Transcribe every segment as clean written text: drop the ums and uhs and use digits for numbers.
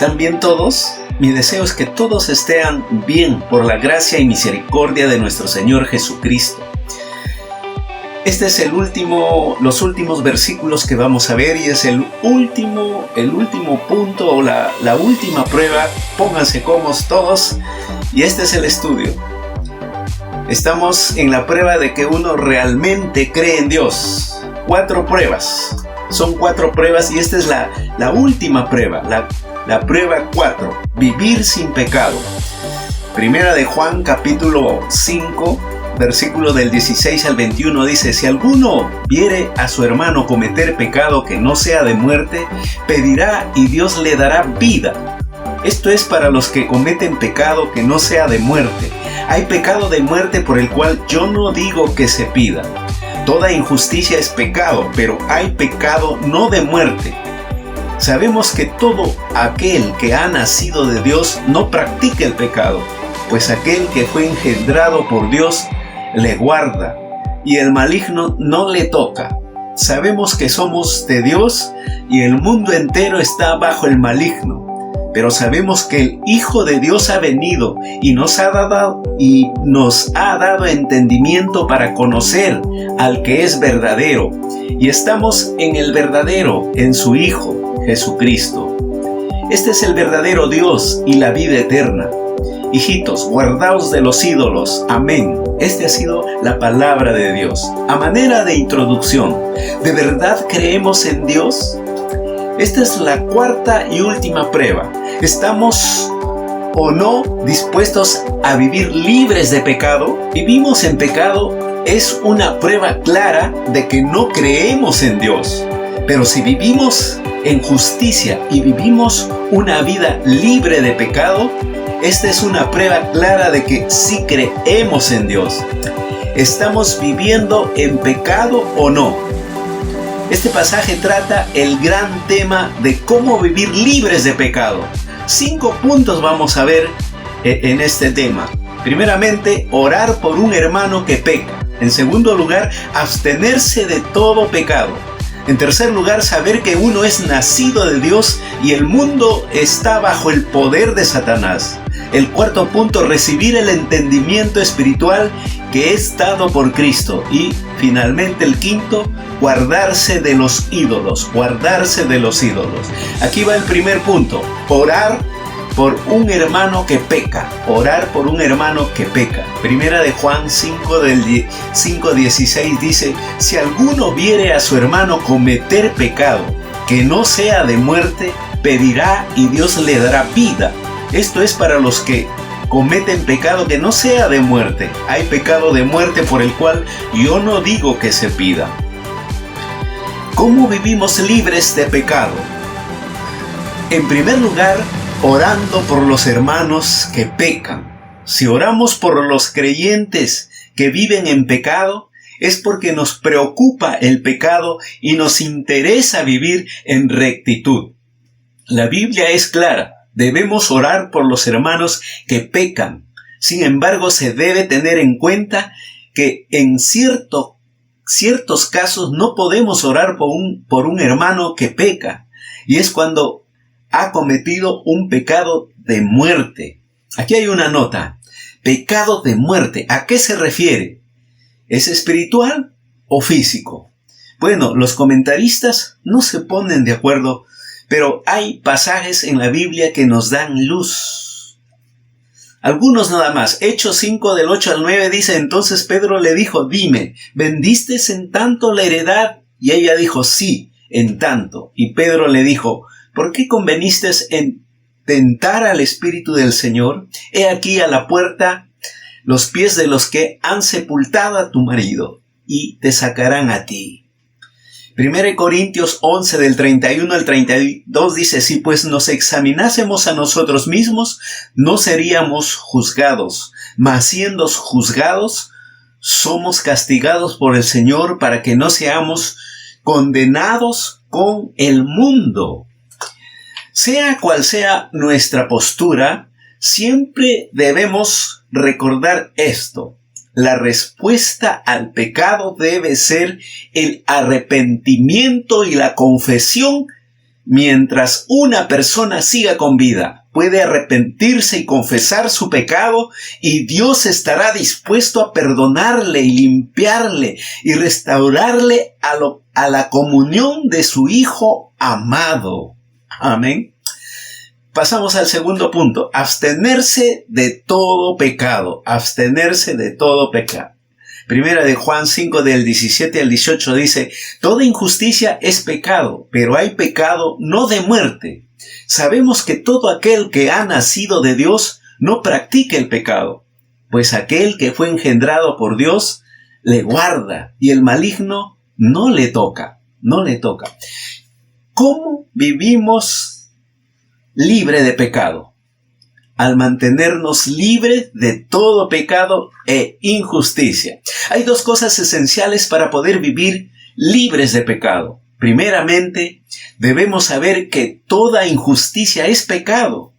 ¿Están bien todos? Mi deseo es que todos estén bien por la gracia y misericordia de nuestro Señor Jesucristo. Este es los últimos versículos que vamos a ver y es el último punto o la última prueba. Pónganse cómodos todos y este es el estudio. Estamos en la prueba de que uno realmente cree en Dios. 4 pruebas. Son 4 pruebas y esta es la última prueba, la prueba 4, vivir sin pecado. Primera de Juan capítulo 5, versículo del 16 al 21 dice: si alguno viere a su hermano cometer pecado que no sea de muerte, pedirá y Dios le dará vida. Esto es para los que cometen pecado que no sea de muerte. Hay pecado de muerte por el cual yo no digo que se pida. Toda injusticia es pecado, pero hay pecado no de muerte. Sabemos que todo aquel que ha nacido de Dios no practica el pecado, pues aquel que fue engendrado por Dios le guarda y el maligno no le toca. Sabemos que somos de Dios y el mundo entero está bajo el maligno. Pero sabemos que el Hijo de Dios ha venido y nos ha dado entendimiento para conocer al que es verdadero. Y estamos en el verdadero, en su Hijo, Jesucristo. Este es el verdadero Dios y la vida eterna. Hijitos, guardaos de los ídolos. Amén. Esta ha sido la palabra de Dios. A manera de introducción, ¿de verdad creemos en Dios? Esta es la 4ª y última prueba. ¿Estamos o no dispuestos a vivir libres de pecado? ¿Vivimos en pecado? Es una prueba clara de que no creemos en Dios. Pero si vivimos en justicia y vivimos una vida libre de pecado, esta es una prueba clara de que sí creemos en Dios. ¿Estamos viviendo en pecado o no? Este pasaje trata el gran tema de cómo vivir libres de pecado. 5 puntos vamos a ver en este tema. Primeramente, orar por un hermano que peca. En segundo lugar, abstenerse de todo pecado. En tercer lugar, saber que uno es nacido de Dios y el mundo está bajo el poder de Satanás. El 4º punto, recibir el entendimiento espiritual que es dado por Cristo. Y finalmente el 5º, guardarse de los ídolos, guardarse de los ídolos. Aquí va el primer punto, orar por un hermano que peca, orar por un hermano que peca. Primera de Juan 5 del 5:16 dice: si alguno viere a su hermano cometer pecado que no sea de muerte, pedirá y Dios le dará vida. Esto es para los que cometen pecado que no sea de muerte. Hay pecado de muerte por el cual yo no digo que se pida. ¿Cómo vivimos libres de pecado? En primer lugar, orando por los hermanos que pecan. Si oramos por los creyentes que viven en pecado, es porque nos preocupa el pecado y nos interesa vivir en rectitud. La Biblia es clara. Debemos orar por los hermanos que pecan. Sin embargo, se debe tener en cuenta que en ciertos casos no podemos orar por un hermano que peca. Y es cuando ha cometido un pecado de muerte. Aquí hay una nota. Pecado de muerte. ¿A qué se refiere? ¿Es espiritual o físico? Bueno, los comentaristas no se ponen de acuerdo, pero hay pasajes en la Biblia que nos dan luz. Algunos nada más. Hechos 5 del 8 al 9 dice: entonces Pedro le dijo: dime, ¿vendiste en tanto la heredad? Y ella dijo: sí, en tanto. Y Pedro le dijo: ¿por qué conveniste en tentar al Espíritu del Señor? He aquí a la puerta los pies de los que han sepultado a tu marido, y te sacarán a ti. 1 Corintios 11 del 31 al 32 dice: si pues nos examinásemos a nosotros mismos, no seríamos juzgados, mas siendo juzgados, somos castigados por el Señor para que no seamos condenados con el mundo. Sea cual sea nuestra postura, siempre debemos recordar esto. La respuesta al pecado debe ser el arrepentimiento y la confesión mientras una persona siga con vida, puede arrepentirse y confesar su pecado, y Dios estará dispuesto a perdonarle y limpiarle y restaurarle a la comunión de su Hijo amado. Amén. Pasamos al segundo punto: abstenerse de todo pecado. Abstenerse de todo pecado. Primera de Juan 5 del 17 al 18 dice: toda injusticia es pecado, pero hay pecado no de muerte. Sabemos que todo aquel que ha nacido de Dios no practica el pecado, pues aquel que fue engendrado por Dios le guarda, y el maligno no le toca. ¿Cómo vivimos libre de pecado? Al mantenernos libres de todo pecado e injusticia. Hay dos cosas esenciales para poder vivir libres de pecado. Primeramente, debemos saber que toda injusticia es pecado.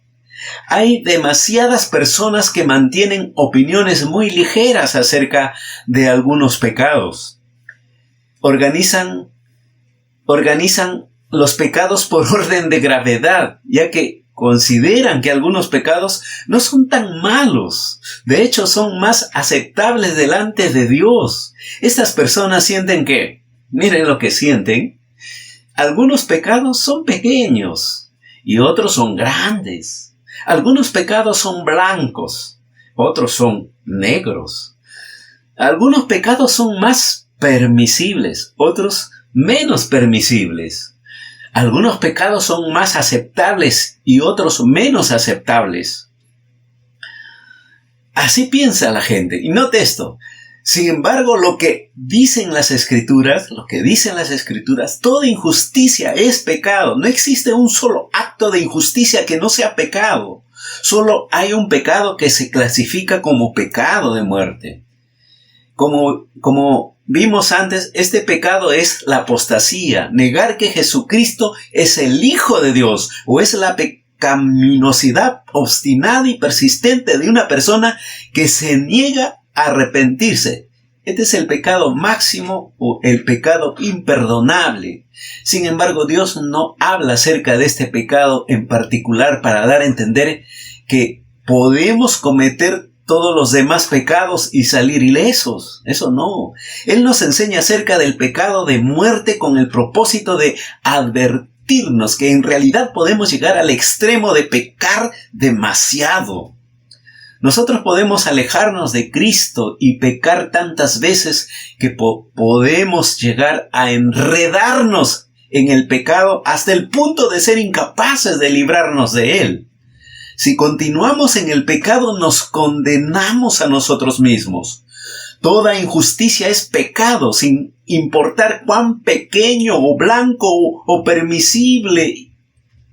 Hay demasiadas personas que mantienen opiniones muy ligeras acerca de algunos pecados. Organizan los pecados por orden de gravedad, ya que consideran que algunos pecados no son tan malos. De hecho, son más aceptables delante de Dios. Estas personas sienten que, miren lo que sienten, algunos pecados son pequeños y otros son grandes. Algunos pecados son blancos, otros son negros. Algunos pecados son más permisibles, otros menos permisibles. Algunos pecados son más aceptables y otros menos aceptables. Así piensa la gente. Y note esto. Sin embargo, lo que dicen las Escrituras, toda injusticia es pecado. No existe un solo acto de injusticia que no sea pecado. Solo hay un pecado que se clasifica como pecado de muerte. Como vimos antes, este pecado es la apostasía, negar que Jesucristo es el Hijo de Dios, o es la pecaminosidad obstinada y persistente de una persona que se niega a arrepentirse. Este es el pecado máximo o el pecado imperdonable. Sin embargo, Dios no habla acerca de este pecado en particular para dar a entender que podemos cometer todos los demás pecados y salir ilesos. Eso no. Él nos enseña acerca del pecado de muerte con el propósito de advertirnos que en realidad podemos llegar al extremo de pecar demasiado. Nosotros podemos alejarnos de Cristo y pecar tantas veces que podemos llegar a enredarnos en el pecado hasta el punto de ser incapaces de librarnos de él. Si continuamos en el pecado, nos condenamos a nosotros mismos. Toda injusticia es pecado, sin importar cuán pequeño o blanco o permisible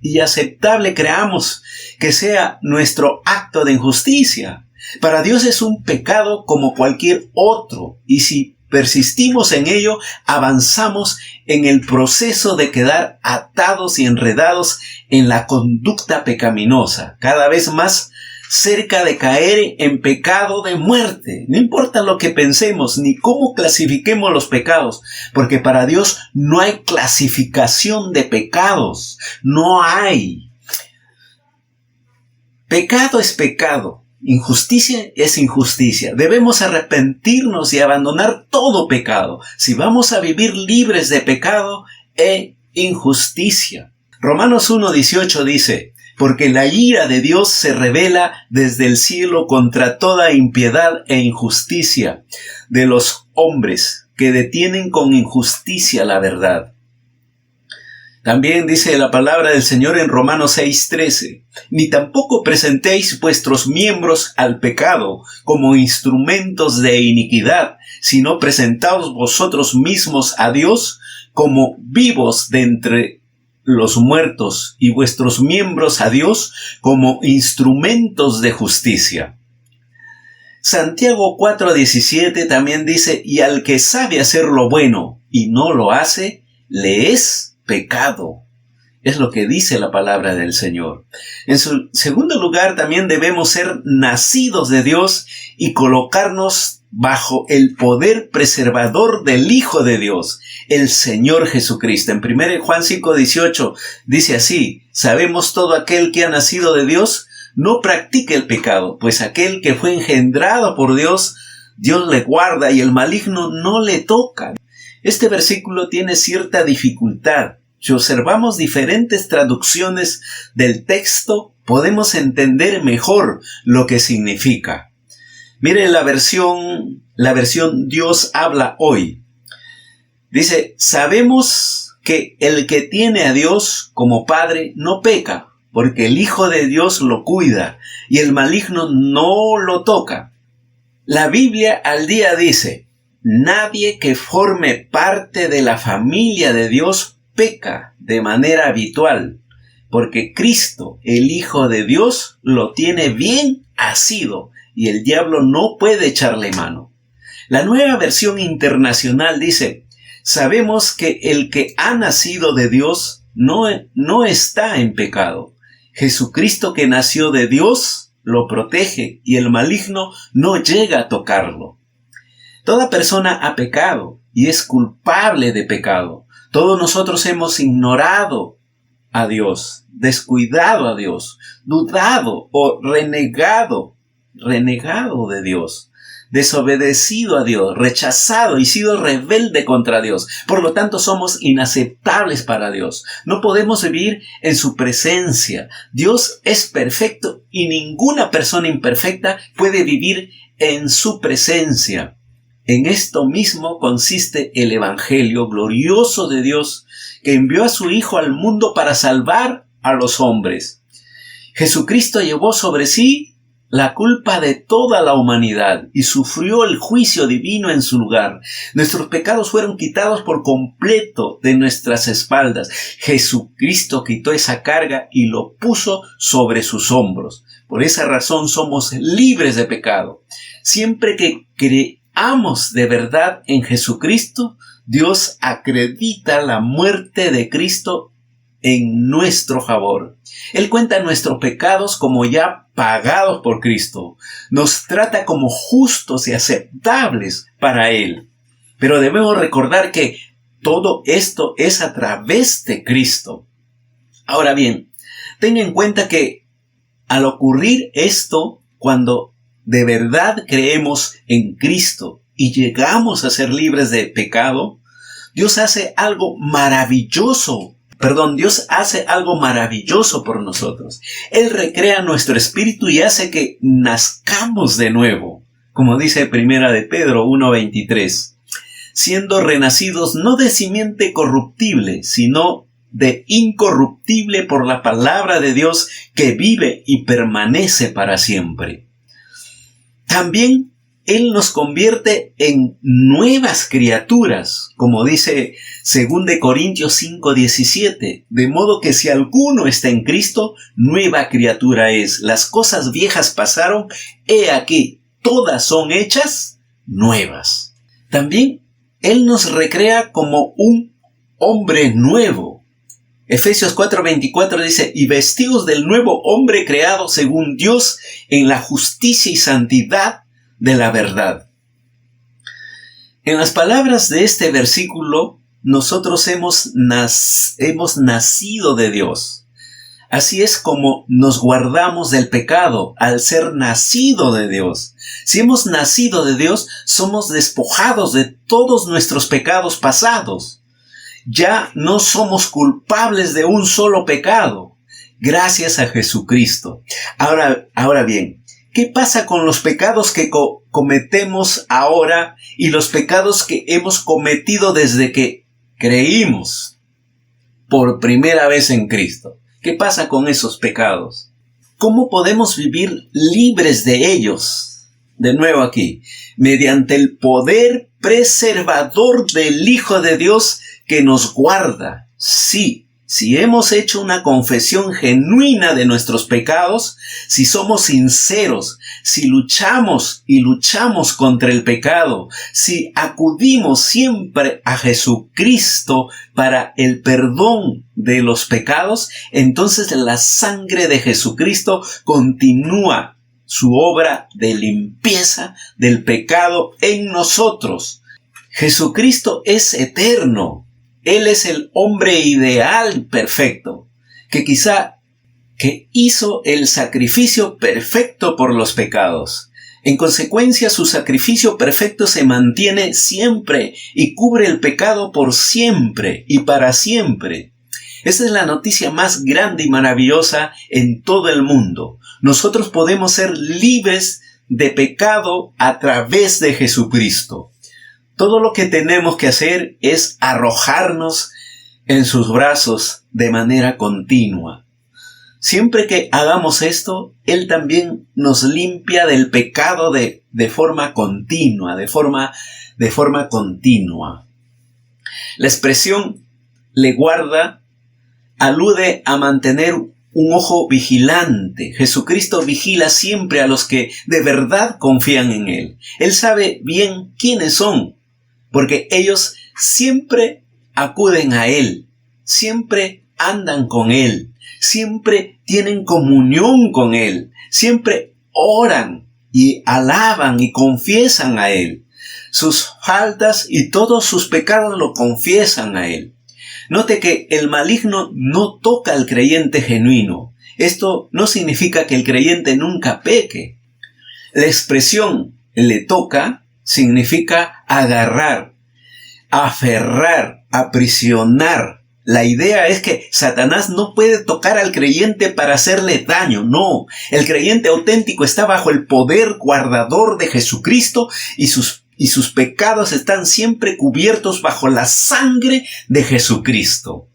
y aceptable creamos que sea nuestro acto de injusticia. Para Dios es un pecado como cualquier otro, y si persistimos en ello, avanzamos en el proceso de quedar atados y enredados en la conducta pecaminosa, cada vez más cerca de caer en pecado de muerte. No importa lo que pensemos ni cómo clasifiquemos los pecados, porque para Dios no hay clasificación de pecados. No hay. Pecado es pecado. Injusticia es injusticia. Debemos arrepentirnos y abandonar todo pecado si vamos a vivir libres de pecado e injusticia. Romanos 1:18 dice: porque la ira de Dios se revela desde el cielo contra toda impiedad e injusticia de los hombres que detienen con injusticia la verdad. También dice la palabra del Señor en Romanos 6:13: ni tampoco presentéis vuestros miembros al pecado como instrumentos de iniquidad, sino presentaos vosotros mismos a Dios como vivos de entre los muertos, y vuestros miembros a Dios como instrumentos de justicia. Santiago 4:17 también dice: y al que sabe hacer lo bueno y no lo hace, le es pecado. Es lo que dice la palabra del Señor. En su segundo lugar, también debemos ser nacidos de Dios y colocarnos bajo el poder preservador del Hijo de Dios, el Señor Jesucristo. En 1 Juan 5:18 dice así: sabemos todo aquel que ha nacido de Dios no practica el pecado, pues aquel que fue engendrado por Dios, Dios le guarda y el maligno no le toca. Este versículo tiene cierta dificultad. Si observamos diferentes traducciones del texto, podemos entender mejor lo que significa. Mire la versión Dios habla hoy. Dice: sabemos que el que tiene a Dios como Padre no peca, porque el Hijo de Dios lo cuida y el maligno no lo toca. La Biblia al día dice: nadie que forme parte de la familia de Dios peca de manera habitual, porque Cristo, el Hijo de Dios, lo tiene bien asido y el diablo no puede echarle mano. La Nueva Versión Internacional dice: sabemos que el que ha nacido de Dios no está en pecado. Jesucristo, que nació de Dios, lo protege y el maligno no llega a tocarlo. Toda persona ha pecado y es culpable de pecado. Todos nosotros hemos ignorado a Dios, descuidado a Dios, dudado o renegado de Dios, desobedecido a Dios, rechazado y sido rebelde contra Dios. Por lo tanto, somos inaceptables para Dios. No podemos vivir en su presencia. Dios es perfecto y ninguna persona imperfecta puede vivir en su presencia. En esto mismo consiste el Evangelio glorioso de Dios, que envió a su Hijo al mundo para salvar a los hombres. Jesucristo llevó sobre sí la culpa de toda la humanidad y sufrió el juicio divino en su lugar. Nuestros pecados fueron quitados por completo de nuestras espaldas. Jesucristo quitó esa carga y lo puso sobre sus hombros. Por esa razón somos libres de pecado. Siempre que creamos de verdad en Jesucristo, Dios acredita la muerte de Cristo en nuestro favor. Él cuenta nuestros pecados como ya pagados por Cristo. Nos trata como justos y aceptables para Él. Pero debemos recordar que todo esto es a través de Cristo. Ahora bien, ten en cuenta que al ocurrir esto, cuando de verdad creemos en Cristo y llegamos a ser libres de pecado, Dios hace algo maravilloso por nosotros. Él recrea nuestro espíritu y hace que nazcamos de nuevo, como dice Primera de Pedro 1:23, siendo renacidos no de simiente corruptible, sino de incorruptible por la palabra de Dios que vive y permanece para siempre. También Él nos convierte en nuevas criaturas, como dice 2 Corintios 5:17, de modo que si alguno está en Cristo, nueva criatura es. Las cosas viejas pasaron, he aquí, todas son hechas nuevas. También Él nos recrea como un hombre nuevo. Efesios 4:24 dice: y vestidos del nuevo hombre creado según Dios en la justicia y santidad de la verdad. En las palabras de este versículo, nosotros hemos nacido de Dios. Así es como nos guardamos del pecado al ser nacido de Dios. Si hemos nacido de Dios, somos despojados de todos nuestros pecados pasados. Ya no somos culpables de un solo pecado, gracias a Jesucristo. Ahora bien, ¿qué pasa con los pecados que cometemos ahora y los pecados que hemos cometido desde que creímos por primera vez en Cristo? ¿Qué pasa con esos pecados? ¿Cómo podemos vivir libres de ellos? De nuevo aquí, mediante el poder preservador del Hijo de Dios que nos guarda. Sí, si hemos hecho una confesión genuina de nuestros pecados, si somos sinceros, si luchamos contra el pecado, si acudimos siempre a Jesucristo para el perdón de los pecados, entonces la sangre de Jesucristo continúa su obra de limpieza del pecado en nosotros. Jesucristo es eterno. Él es el hombre ideal perfecto, que hizo el sacrificio perfecto por los pecados. En consecuencia, su sacrificio perfecto se mantiene siempre y cubre el pecado por siempre y para siempre. Esa es la noticia más grande y maravillosa en todo el mundo. Nosotros podemos ser libres de pecado a través de Jesucristo. Todo lo que tenemos que hacer es arrojarnos en sus brazos de manera continua. Siempre que hagamos esto, Él también nos limpia del pecado de forma continua, de forma continua. La expresión le guarda alude a mantener un ojo vigilante. Jesucristo vigila siempre a los que de verdad confían en Él. Él sabe bien quiénes son, porque ellos siempre acuden a Él, siempre andan con Él, siempre tienen comunión con Él, siempre oran y alaban y confiesan a Él. Sus faltas y todos sus pecados lo confiesan a Él. Note que el maligno no toca al creyente genuino. Esto no significa que el creyente nunca peque. La expresión le toca significa agarrar, aferrar, aprisionar. La idea es que Satanás no puede tocar al creyente para hacerle daño. No, el creyente auténtico está bajo el poder guardador de Jesucristo y sus pecados están siempre cubiertos bajo la sangre de Jesucristo.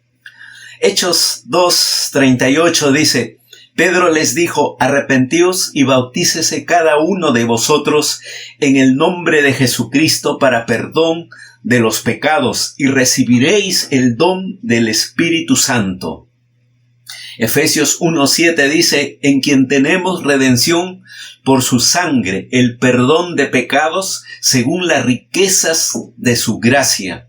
Hechos 2:38 dice: Pedro les dijo: arrepentíos y bautícese cada uno de vosotros en el nombre de Jesucristo para perdón de los pecados y recibiréis el don del Espíritu Santo. Efesios 1:7 dice: en quien tenemos redención por su sangre, el perdón de pecados según las riquezas de su gracia.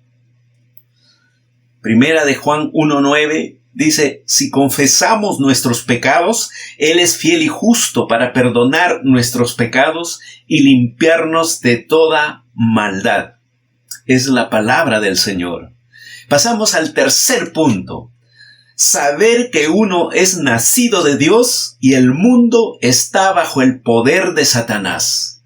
Primera de Juan 1:9 dice: si confesamos nuestros pecados, Él es fiel y justo para perdonar nuestros pecados y limpiarnos de toda maldad. Es la palabra del Señor. Pasamos al tercer punto. Saber que uno es nacido de Dios y el mundo está bajo el poder de Satanás.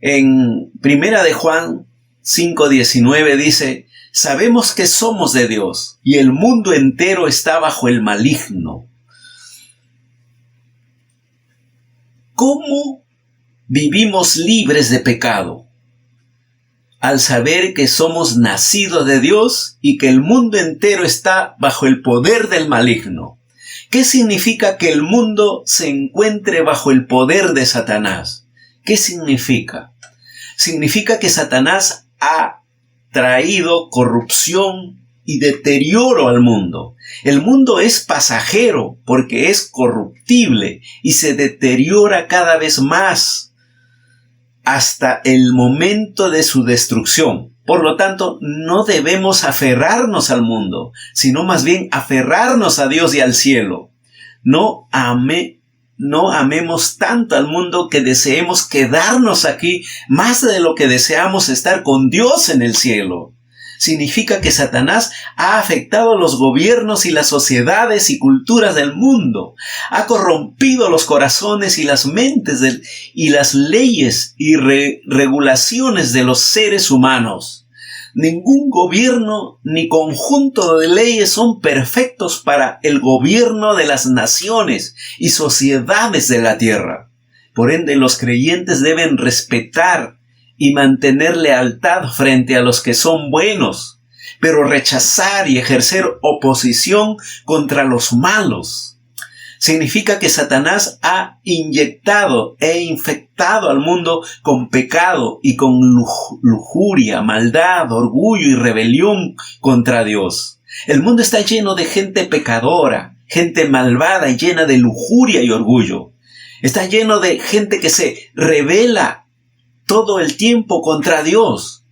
En Primera de Juan 5:19 dice: sabemos que somos de Dios y el mundo entero está bajo el maligno. ¿Cómo vivimos libres de pecado? Al saber que somos nacidos de Dios y que el mundo entero está bajo el poder del maligno. ¿Qué significa que el mundo se encuentre bajo el poder de Satanás? ¿Qué significa? Significa que Satanás ha traído corrupción y deterioro al mundo. El mundo es pasajero porque es corruptible y se deteriora cada vez más hasta el momento de su destrucción. Por lo tanto, no debemos aferrarnos al mundo, sino más bien aferrarnos a Dios y al cielo. No amemos tanto al mundo que deseemos quedarnos aquí más de lo que deseamos estar con Dios en el cielo. Significa que Satanás ha afectado los gobiernos y las sociedades y culturas del mundo. Ha corrompido los corazones y las mentes y las leyes y regulaciones de los seres humanos. Ningún gobierno ni conjunto de leyes son perfectos para el gobierno de las naciones y sociedades de la tierra. Por ende, los creyentes deben respetar y mantener lealtad frente a los que son buenos, pero rechazar y ejercer oposición contra los malos. Significa que Satanás ha inyectado e infectado al mundo con pecado y con lujuria, maldad, orgullo y rebelión contra Dios. El mundo está lleno de gente pecadora, gente malvada y llena de lujuria y orgullo. Está lleno de gente que se rebela todo el tiempo contra Dios.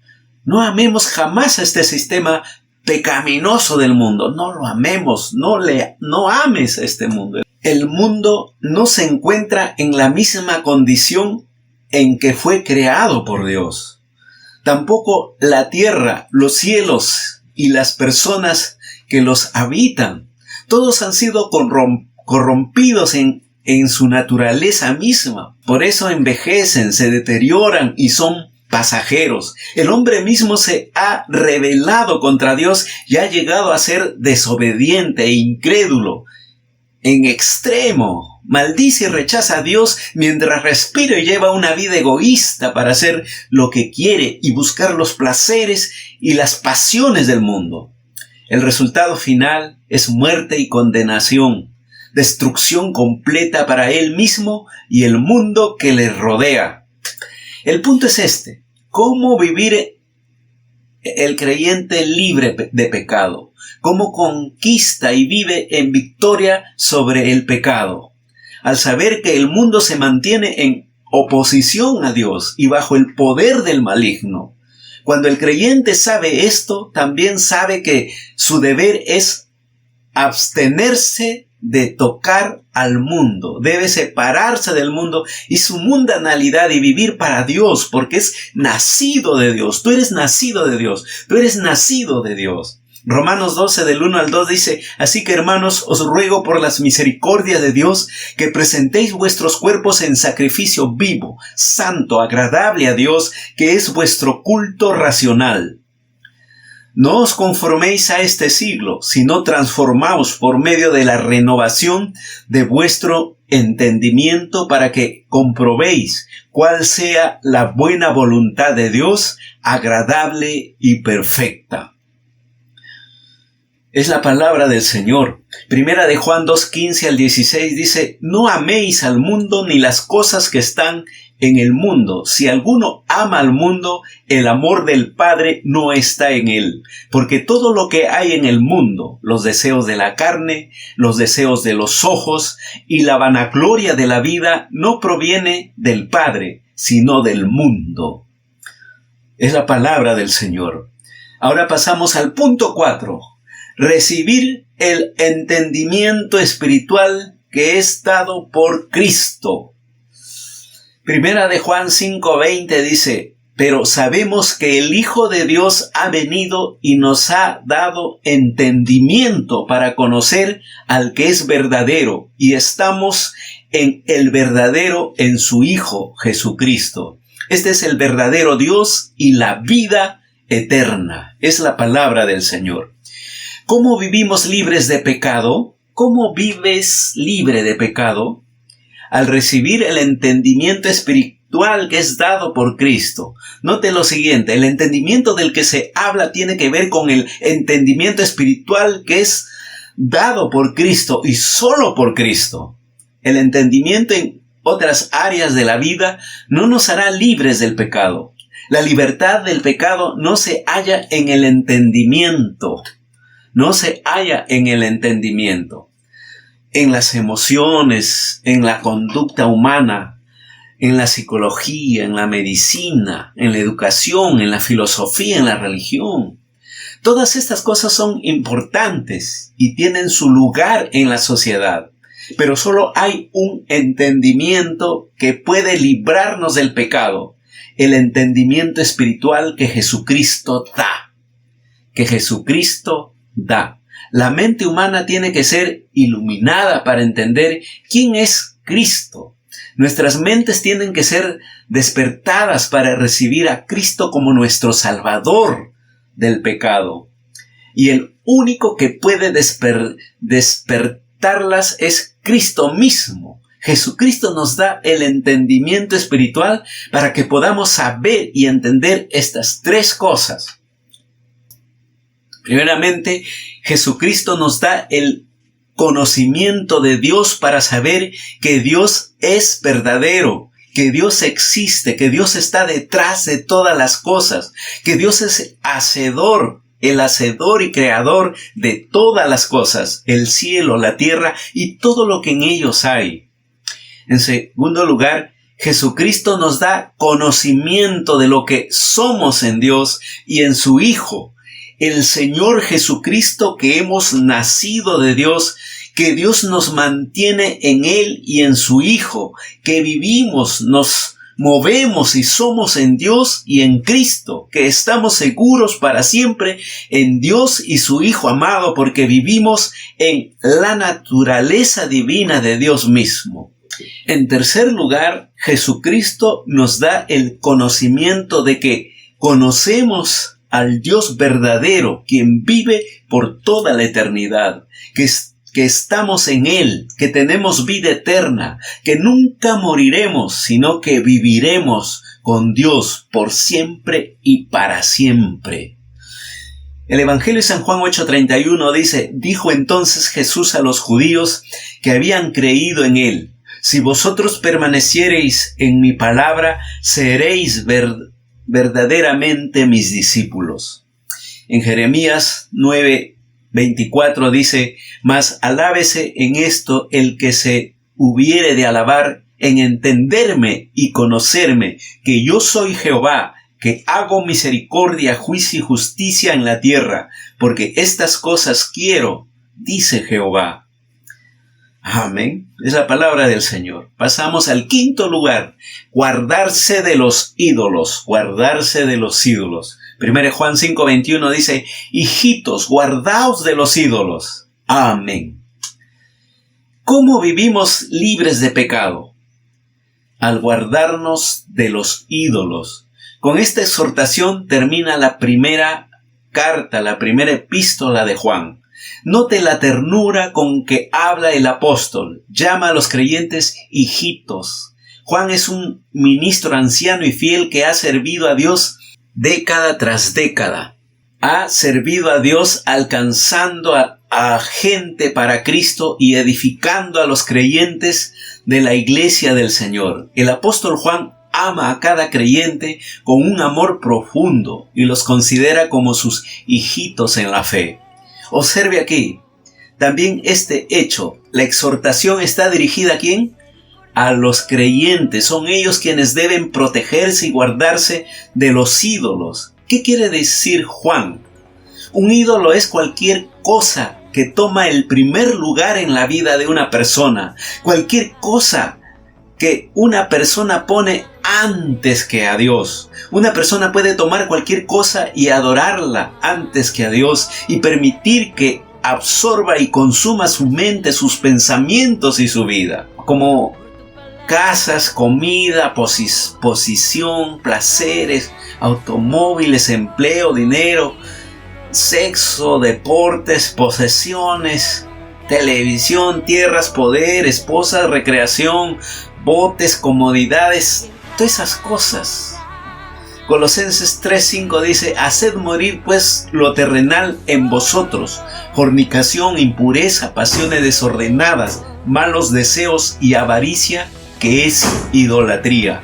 No amemos jamás a este sistema pecaminoso del mundo. No lo amemos. No ames a este mundo. el mundo no se encuentra en la misma condición en que fue creado por Dios. Tampoco la tierra, los cielos y las personas que los habitan. Todos han sido corrompidos en su naturaleza misma. Por eso envejecen, se deterioran y son pasajeros. El hombre mismo se ha rebelado contra Dios y ha llegado a ser desobediente e incrédulo en extremo. Maldice y rechaza a Dios mientras respira y lleva una vida egoísta para hacer lo que quiere y buscar los placeres y las pasiones del mundo. El resultado final es muerte y condenación, destrucción completa para él mismo y el mundo que le rodea. El punto es este: ¿cómo vivir el creyente libre de pecado? ¿Cómo conquista y vive en victoria sobre el pecado? Al saber que el mundo se mantiene en oposición a Dios y bajo el poder del maligno. Cuando el creyente sabe esto, también sabe que su deber es abstenerse de tocar al mundo. Debe separarse del mundo y su mundanalidad y vivir para Dios, porque es nacido de Dios. Tú eres nacido de Dios. Tú eres nacido de Dios. Romanos 12 del 1 al 2 dice: así que, hermanos, os ruego por las misericordias de Dios que presentéis vuestros cuerpos en sacrificio vivo, santo, agradable a Dios, que es vuestro culto racional. No os conforméis a este siglo, sino transformaos por medio de la renovación de vuestro entendimiento para que comprobéis cuál sea la buena voluntad de Dios, agradable y perfecta. Es la palabra del Señor. Primera de Juan 2:15 al 16 dice: no améis al mundo ni las cosas que están en el mundo. Si alguno ama al mundo, el amor del Padre no está en él. Porque todo lo que hay en el mundo, los deseos de la carne, los deseos de los ojos y la vanagloria de la vida, no proviene del Padre, sino del mundo. Es la palabra del Señor. Ahora pasamos al punto 4. Recibir el entendimiento espiritual que es dado por Cristo. Primera de Juan 5:20 dice: pero sabemos que el Hijo de Dios ha venido y nos ha dado entendimiento para conocer al que es verdadero, y estamos en el verdadero, en su Hijo Jesucristo. Este es el verdadero Dios y la vida eterna. Es la palabra del Señor. ¿Cómo vivimos libres de pecado? ¿Cómo vives libre de pecado? Al recibir el entendimiento espiritual que es dado por Cristo. Note lo siguiente: el entendimiento del que se habla tiene que ver con el entendimiento espiritual que es dado por Cristo y solo por Cristo. El entendimiento en otras áreas de la vida no nos hará libres del pecado. La libertad del pecado no se halla en el entendimiento. No se halla en el entendimiento, en las emociones, en la conducta humana, en la psicología, en la medicina, en la educación, en la filosofía, en la religión. Todas estas cosas son importantes y tienen su lugar en la sociedad, pero solo hay un entendimiento que puede librarnos del pecado: el entendimiento espiritual que Jesucristo da. Que Jesucristo da. La mente humana tiene que ser iluminada para entender quién es Cristo. Nuestras mentes tienen que ser despertadas para recibir a Cristo como nuestro Salvador del pecado. Y el único que puede despertarlas es Cristo mismo. Jesucristo nos da el entendimiento espiritual para que podamos saber y entender estas tres cosas. Primeramente, Jesucristo nos da el conocimiento de Dios para saber que Dios es verdadero, que Dios existe, que Dios está detrás de todas las cosas, que Dios es hacedor, el hacedor y creador de todas las cosas, el cielo, la tierra y todo lo que en ellos hay. En segundo lugar, Jesucristo nos da conocimiento de lo que somos en Dios y en su Hijo, el Señor Jesucristo, que hemos nacido de Dios, que Dios nos mantiene en Él y en su Hijo, que vivimos, nos movemos y somos en Dios y en Cristo, que estamos seguros para siempre en Dios y su Hijo amado, porque vivimos en la naturaleza divina de Dios mismo. En tercer lugar, Jesucristo nos da el conocimiento de que conocemos al Dios verdadero, quien vive por toda la eternidad, que estamos en Él, que tenemos vida eterna, que nunca moriremos, sino que viviremos con Dios por siempre y para siempre. El Evangelio de San Juan 8:31 dice: dijo entonces Jesús a los judíos que habían creído en Él: si vosotros permaneciereis en mi palabra, seréis verdaderamente mis discípulos. En Jeremías 9:24 dice: mas alábese en esto el que se hubiere de alabar, en entenderme y conocerme, que yo soy Jehová, que hago misericordia, juicio y justicia en la tierra, porque estas cosas quiero, dice Jehová. Amén. Es la palabra del Señor. Pasamos al quinto lugar: guardarse de los ídolos. Guardarse de los ídolos. 1 Juan 5:21 dice: hijitos, guardaos de los ídolos. Amén. ¿Cómo vivimos libres de pecado? Al guardarnos de los ídolos. Con esta exhortación termina la primera carta, la primera epístola de Juan. Note la ternura con que habla el apóstol. Llama a los creyentes hijitos. Juan es un ministro anciano y fiel que ha servido a Dios década tras década. Ha servido a Dios alcanzando a gente para Cristo y edificando a los creyentes de la iglesia del Señor. El apóstol Juan ama a cada creyente con un amor profundo y los considera como sus hijitos en la fe. Observe aquí, también este hecho, la exhortación está dirigida ¿a quién? A los creyentes. Son ellos quienes deben protegerse y guardarse de los ídolos. ¿Qué quiere decir Juan? Un ídolo es cualquier cosa que toma el primer lugar en la vida de una persona. Cualquier cosa que una persona pone antes que a Dios. Una persona puede tomar cualquier cosa y adorarla antes que a Dios y permitir que absorba y consuma su mente, sus pensamientos y su vida. Como casas, comida, posición, placeres, automóviles, empleo, dinero, sexo, deportes, posesiones, televisión, tierras, poder, esposas, recreación, botes, comodidades, todas esas cosas. Colosenses 3:5 dice: haced morir pues lo terrenal en vosotros, fornicación, impureza, pasiones desordenadas, malos deseos y avaricia, que es idolatría.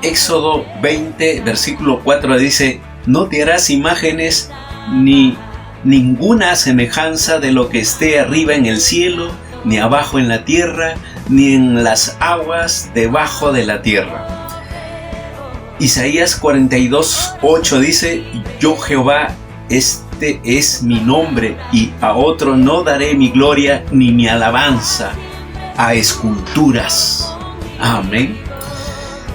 Éxodo 20, versículo 4 dice: no te harás imágenes ni ninguna semejanza de lo que esté arriba en el cielo, ni abajo en la tierra, ni en las aguas debajo de la tierra. Isaías 42:8 dice: yo Jehová, este es mi nombre, y a otro no daré mi gloria ni mi alabanza a esculturas. Amén.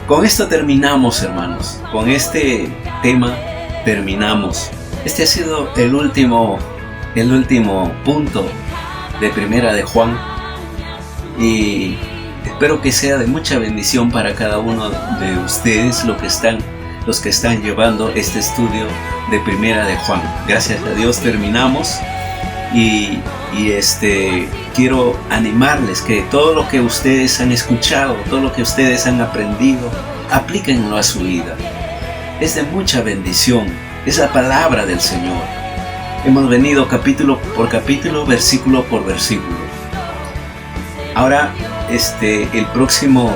Con esto terminamos, hermanos. Con este tema terminamos. Este ha sido el último punto de Primera de Juan, y espero que sea de mucha bendición para cada uno de ustedes los que están llevando este estudio de Primera de Juan. Gracias a Dios terminamos y quiero animarles que todo lo que ustedes han escuchado, todo lo que ustedes han aprendido, aplíquenlo a su vida. Es de mucha bendición, es la palabra del Señor. Hemos venido capítulo por capítulo, versículo por versículo. Ahora, el próximo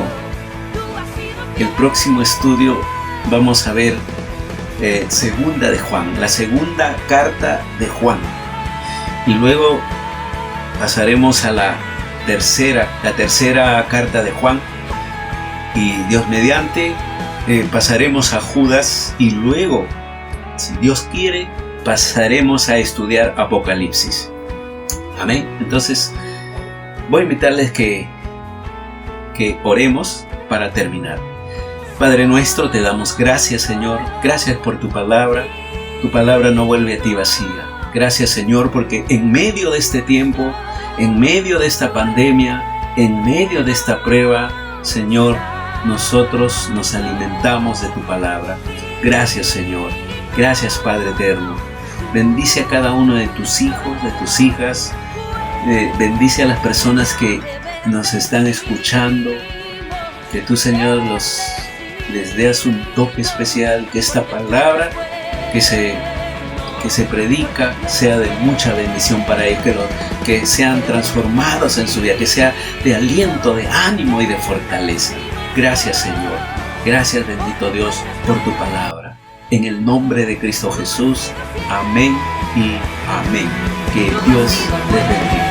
estudio vamos a ver segunda de Juan, la segunda carta de Juan. Y luego pasaremos a la tercera carta de Juan. Y Dios mediante, pasaremos a Judas. Y luego, si Dios quiere, pasaremos a estudiar Apocalipsis. Amén. Entonces, Voy a invitarles que oremos para terminar. Padre nuestro, te damos gracias, Señor. Gracias por tu palabra. Tu palabra no vuelve a ti vacía. Gracias, Señor, porque en medio de este tiempo, en medio de esta pandemia, en medio de esta prueba, Señor, nosotros nos alimentamos de tu palabra. Gracias, Señor. Gracias, Padre eterno. Bendice a cada uno de tus hijos, de tus hijas. Bendice a las personas que nos están escuchando. Que tú, Señor, les des un toque especial. Que esta palabra que se predica sea de mucha bendición para ellos. Que sean transformados en su vida. Que sea de aliento, de ánimo y de fortaleza. Gracias, Señor. Gracias, bendito Dios, por tu palabra. En el nombre de Cristo Jesús. Amén y amén. Que Dios les bendiga.